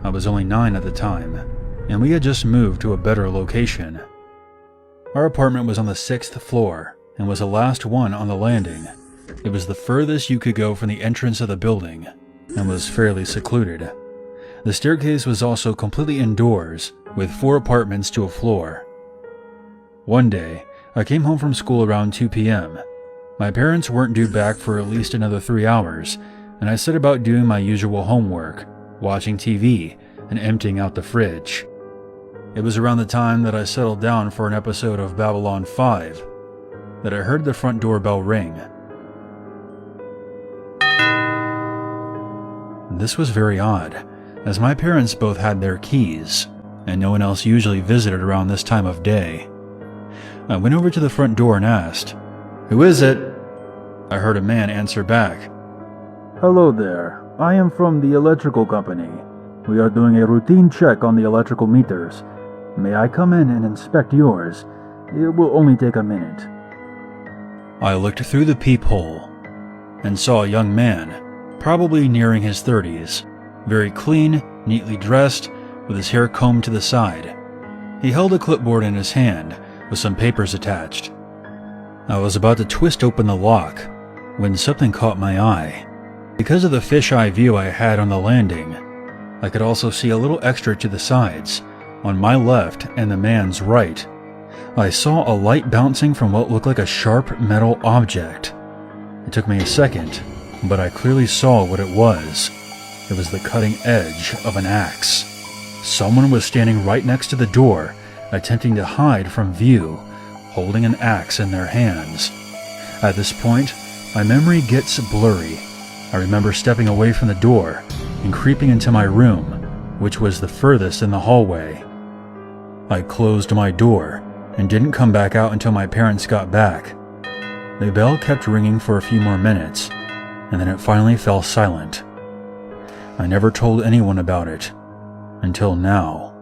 I was only 9 at the time, and we had just moved to a better location. Our apartment was on the 6th floor and was the last one on the landing. It was the furthest you could go from the entrance of the building and was fairly secluded. The staircase was also completely indoors, with 4 apartments to a floor. One day, I came home from school around 2 p.m. My parents weren't due back for at least another 3 hours, and I set about doing my usual homework, watching TV, and emptying out the fridge. It was around the time that I settled down for an episode of Babylon 5 that I heard the front doorbell ring. This was very odd, as my parents both had their keys, and no one else usually visited around this time of day. I went over to the front door and asked, "Who is it?" I heard a man answer back, "Hello there, I am from the electrical company. We are doing a routine check on the electrical meters. May I come in and inspect yours? It will only take a minute." I looked through the peephole and saw a young man, probably nearing his 30s, very clean, neatly dressed, with his hair combed to the side. He held a clipboard in his hand with some papers attached. I was about to twist open the lock when something caught my eye. Because of the fisheye view I had on the landing, I could also see a little extra to the sides, on my left and the man's right. I saw a light bouncing from what looked like a sharp metal object. It took me a second, but I clearly saw what it was. It was the cutting edge of an axe. Someone was standing right next to the door, attempting to hide from view, holding an axe in their hands. At this point, my memory gets blurry. I remember stepping away from the door and creeping into my room, which was the furthest in the hallway. I closed my door and didn't come back out until my parents got back. The bell kept ringing for a few more minutes, and then it finally fell silent. I never told anyone about it until now.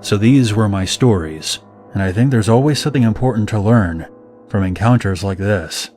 So these were my stories, and I think there's always something important to learn from encounters like this.